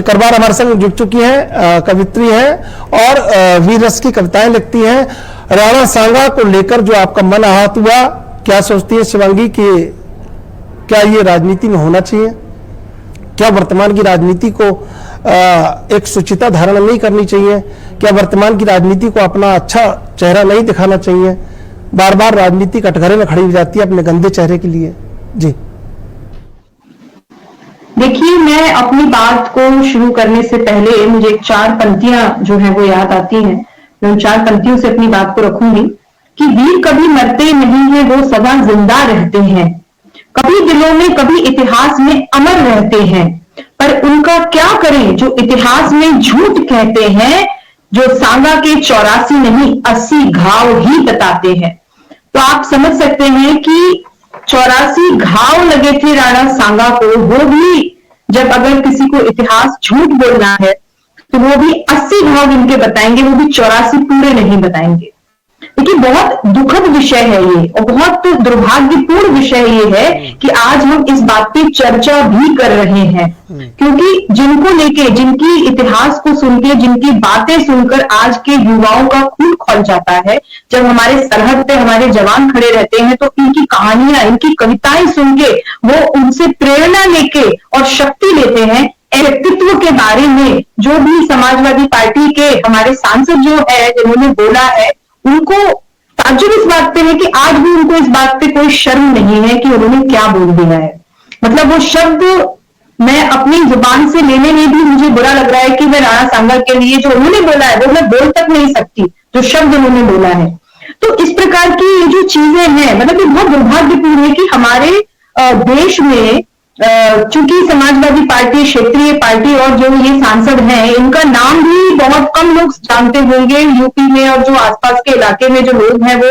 चक्रवार हमारे संग जुड़ चुकी हैं, कवित्री हैं और वीर रस की कविताएं लिखती हैं। राणा सांगा को लेकर जो आपका मन आहत हुआ, क्या सोचती है शिवांगी कि क्या ये राजनीति में होना चाहिए? क्या वर्तमान की राजनीति को एक सुचिता धारण नहीं करनी चाहिए? क्या वर्तमान की राजनीति को अपना अच्छा चेहरा नहीं दिखाना चाहिए? बार बार राजनीति कटघरे में खड़ी हो जाती है अपने गंदे चेहरे के लिए। जी देखिए, मैं अपनी बात को शुरू करने से पहले मुझे 4 पंक्तियां जो है वो याद आती हैं। मैं उन 4 पंक्तियों से अपनी बात को रखूंगी कि वीर कभी मरते नहीं है, वो सदा जिंदा रहते हैं, कभी दिलों में कभी इतिहास में अमर रहते हैं, पर उनका क्या करें जो इतिहास में झूठ कहते हैं, जो सांगा के 84 नहीं 80 घाव ही बताते हैं। तो आप समझ सकते हैं कि 84 घाव लगे थे राणा सांगा को, वो भी जब अगर किसी को इतिहास झूठ बोलना है तो वो भी 80 घाव इनके बताएंगे, वो भी 84 पूरे नहीं बताएंगे। देखिए, बहुत दुखद विषय है ये और बहुत दुर्भाग्यपूर्ण विषय ये है कि आज हम इस बात की चर्चा भी कर रहे हैं, क्योंकि जिनको लेके, जिनकी इतिहास को सुन के, जिनकी बातें सुनकर आज के युवाओं का खून खौल जाता है, जब हमारे सरहद पे हमारे जवान खड़े रहते हैं तो इनकी कहानियां, इनकी कविताएं सुन के वो उनसे प्रेरणा लेके और शक्ति लेते हैं। व्यक्तित्व के बारे में जो भी समाजवादी पार्टी के हमारे सांसद जो है जिन्होंने बोला है, उनको ताज्जुब इस बात पे है कि आज भी उनको इस बात पे कोई शर्म नहीं है कि उन्होंने क्या बोल दिया है। मतलब वो शब्द मैं अपनी जुबान से लेने में भी मुझे बुरा लग रहा है कि मैं राणा सांगा के लिए जो उन्होंने बोला है वो मैं बोल तक नहीं सकती, जो शब्द उन्होंने बोला है। तो इस प्रकार की ये जो चीजें हैं, मतलब ये बहुत दुर्भाग्यपूर्ण है कि हमारे देश में चूंकि समाजवादी पार्टी क्षेत्रीय पार्टी और जो ये सांसद हैं, इनका नाम भी बहुत कम लोग जानते होंगे यूपी में, और जो आसपास के इलाके में जो लोग हैं वो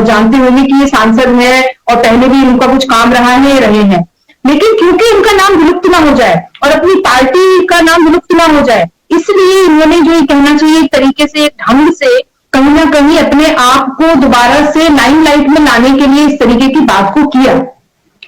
जानते होंगे कि ये सांसद है और पहले भी इनका कुछ काम रहा है, रहे हैं। लेकिन क्योंकि इनका नाम विलुप्त ना हो जाए और अपनी पार्टी का नाम विलुप्त ना हो जाए, इसलिए इन्होंने जो ये कहना चाहिए एक तरीके से, एक ढंग से कहीं ना कहीं अपने आप को दोबारा से लाइमलाइट में लाने के लिए इस तरीके की बात को किया,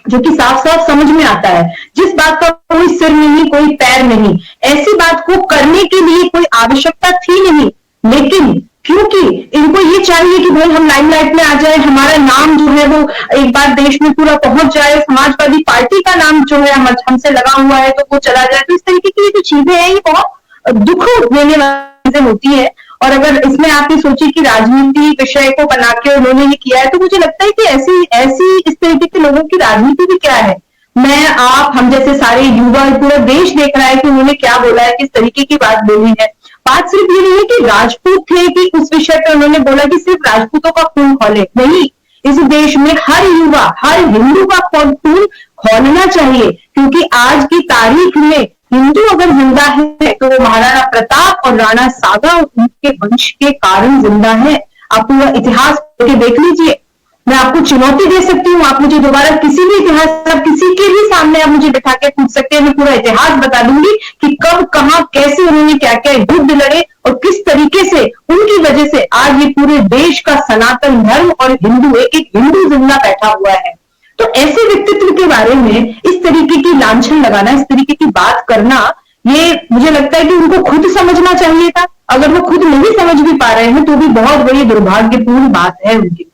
जो कि साफ साफ समझ में आता है। जिस बात का कोई सिर नहीं, कोई पैर नहीं, ऐसी बात को करने के लिए कोई आवश्यकता थी नहीं, लेकिन क्योंकि इनको ये चाहिए कि भाई हम लाइमलाइट में आ जाए, हमारा नाम जो है वो एक बार देश में पूरा पहुंच जाए, समाजवादी पार्टी का नाम जो है हमसे लगा हुआ है तो वो चला जाए। तो इस तरीके की जो चीजें हैं ये बहुत दुख देने वाली चीजें होती है। और अगर इसमें आपने सोची कि राजनीति विषय को बना के उन्होंने ये किया है, तो मुझे लगता है कि ऐसी इस तरीके के लोगों की राजनीति भी क्या है। मैं, आप, हम जैसे सारे युवा, पूरा देश देख रहा है कि उन्होंने क्या बोला है, किस तरीके की बात बोली है। बात सिर्फ ये नहीं है कि राजपूत थे कि उस विषय पर उन्होंने बोला कि सिर्फ राजपूतों का खून खौले, नहीं, इस देश में हर युवा, हर हिंदू का खून खौलना चाहिए, क्योंकि आज की तारीख में हिंदू अगर जिंदा है तो वो महाराणा प्रताप और राणा सांगा उनके वंश के कारण जिंदा है। आप पूरा इतिहास देख लीजिए। मैं आपको चुनौती दे सकती हूँ, आप मुझे दोबारा किसी भी इतिहास, आप किसी के भी सामने आप मुझे बिठा के पूछ सकते हैं, मैं पूरा इतिहास बता दूंगी कि कब, कहां, कैसे उन्होंने क्या क्या युद्ध लड़े और किस तरीके से उनकी वजह से आज ये पूरे देश का सनातन धर्म और हिंदू, एक हिंदू जिंदा बैठा हुआ है। तो ऐसे व्यक्तित्व के बारे में इस तरीके की लांछन लगाना, इस तरीके की बात करना, ये मुझे लगता है कि उनको खुद समझना चाहिए था। अगर वो खुद नहीं समझ भी पा रहे हैं तो भी बहुत बड़ी दुर्भाग्यपूर्ण बात है उनकी।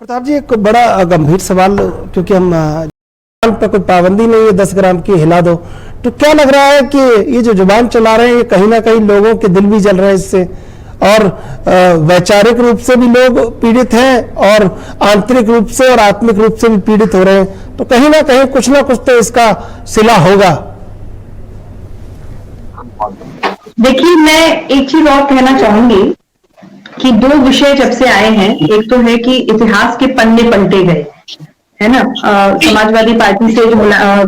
प्रताप जी, एक बड़ा गंभीर सवाल, क्योंकि हम पर कोई पाबंदी नहीं है, 10 ग्राम की हिला दो, तो क्या लग रहा है कि ये जो जुबान चला रहे हैं ये कहीं ना कहीं लोगों के दिल भी जल रहे हैं इससे, और वैचारिक रूप से भी लोग पीड़ित हैं और आंतरिक रूप से और आत्मिक रूप से भी पीड़ित हो रहे हैं, तो कहीं ना कहीं कुछ ना कुछ तो इसका सिला होगा। देखिए, मैं एक चीज और कहना चाहूंगी कि 2 विषय जब से आए हैं, एक तो है कि इतिहास के पन्ने पलटे गए, है ना। समाजवादी पार्टी से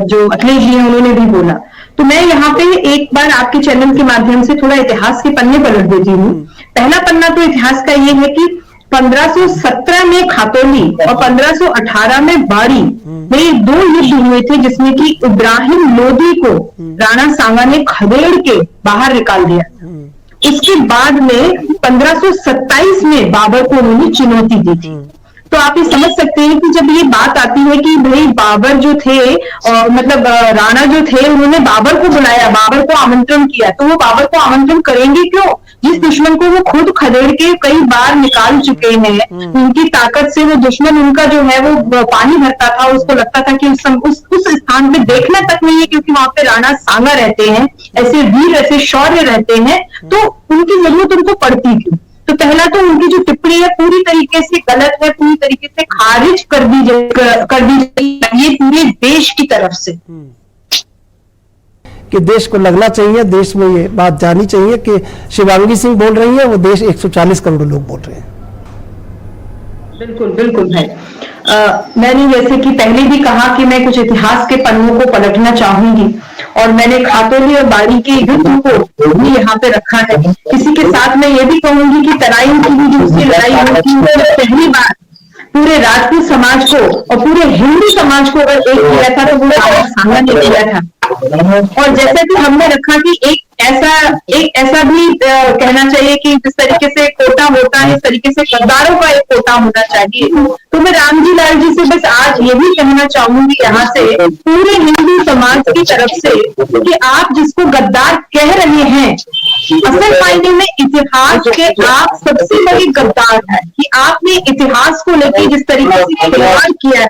जो अखिलेश जी हैं उन्होंने भी बोला, तो मैं यहाँ पे एक बार आपके चैनल के माध्यम से थोड़ा इतिहास के पन्ने पलट देती हूँ। पहला पन्ना तो इतिहास का ये है कि 1517 में खातौली और 1518 में बाड़ी में 2 युद्ध हुए थे, जिसमें कि इब्राहिम लोदी को राणा सांगा ने खदेड़ के बाहर निकाल दिया। इसके बाद में 1527 में बाबर को उन्होंने चुनौती दी थी। तो आप ये समझ सकते हैं कि जब ये बात आती है कि भाई बाबर जो थे और मतलब राणा जो थे उन्होंने बाबर को बुलाया, बाबर को आमंत्रण किया, तो वो बाबर को आमंत्रण करेंगे क्यों जिस दुश्मन को वो खुद खदेड़ के कई बार निकाल चुके हैं। उनकी ताकत से वो दुश्मन उनका जो है वो पानी भरता था, उसको लगता था कि उस स्थान पे देखना तक नहीं है, क्योंकि वहां पे राणा सांगा रहते हैं, ऐसे वीर ऐसे शौर्य रहते हैं, तो उनकी जरूरत उनको पड़ती थी। तो पहला तो उनकी जो टिप्पणी है पूरी तरीके से गलत है, पूरी तरीके से खारिज कर दी चाहिए पूरे देश की तरफ से, कि देश को लगना चाहिए, देश में ये बात जानी चाहिए कि शिवांगी सिंह बोल रही है, वो देश 140 करोड़ लोग बोल रहे हैं। बिल्कुल बिल्कुल भाई। मैंने जैसे कि पहले भी कहा कि मैं कुछ इतिहास के पन्नों को पलटना चाहूंगी, और मैंने खातोली और बारी के युद्ध को भी यहाँ पे रखा है। इसी के साथ मैं ये भी कहूंगी कि तराइन की भी जो उसकी लड़ाई हुई थी, पहली बार पूरे राजपूत समाज को और पूरे हिंदू समाज को अगर एक किया था तो वो राणा सांगा ने किया था। और जैसा कि हमने रखा कि एक ऐसा भी कहना चाहिए कि जिस तरीके से कोटा होता है, इस तरीके से गद्दारों का एक कोटा होना चाहिए। तो मैं रामजी लाल जी से बस आज ये भी कहना चाहूंगी यहाँ से पूरे हिंदू समाज की तरफ से कि आप जिसको गद्दार कह रहे हैं, असल मायने में इतिहास के आप सबसे बड़े गद्दार हैं कि आपने इतिहास को लेकर जिस तरीके से खिलवाड़ किया है,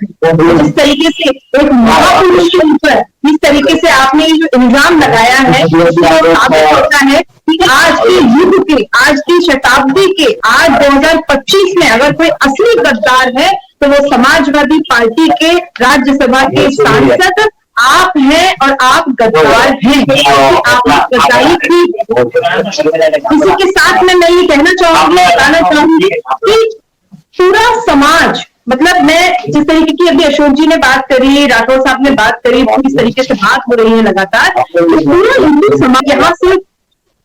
जिस तरीके से एक महापुरुष के ऊपर इस तरीके से आपने जो इल्जाम लगाया है, वो साबित होता है कि आज के युग के, आज की शताब्दी के, आज 2025 में अगर कोई असली गद्दार है तो वो समाजवादी पार्टी के राज्यसभा के सांसद आप हैं, और आप गद्दार हैं, आपने गद्दारी की। इसी के साथ में मैं ये कहना चाहूंगी कि पूरा समाज, मतलब मैं जिस तरीके की अभी अशोक जी ने बात करी, राठौर साहब ने बात करी, किस तरीके से बात हो रही है लगातार, तो पूरा हिंदू समाज, यहाँ से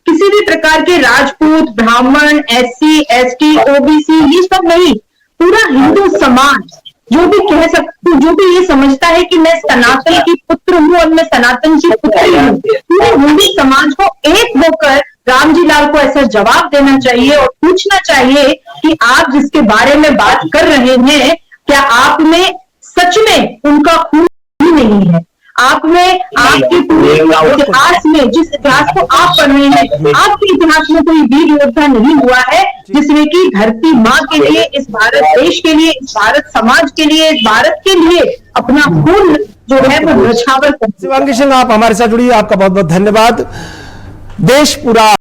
किसी भी प्रकार के राजपूत, ब्राह्मण, SC, ST, OBC ये सब नहीं, पूरा हिंदू समाज जो भी कह सकता, जो भी ये समझता है कि मैं सनातन की पुत्र हूँ और मैं सनातन की पुत्री हूँ, पूरे हिंदू समाज को एक होकर रामजी लाल को ऐसा जवाब देना चाहिए और पूछना चाहिए कि आप जिसके बारे में बात कर रहे हैं, क्या आप में सच में उनका खून ही नहीं है? आप में, आपके पूरे इतिहास में, जिस इतिहास को आप पढ़ रहे हैं, आपके इतिहास में कोई वीर योद्धा नहीं हुआ है जिसने कि धरती माँ के लिए, इस भारत देश के लिए, इस भारत समाज के लिए, इस भारत के लिए अपना खून जो है वो न्यौछावर कर। शिवांगी सिंह, आप हमारे साथ जुड़ी, आपका बहुत बहुत धन्यवाद। देश पूरा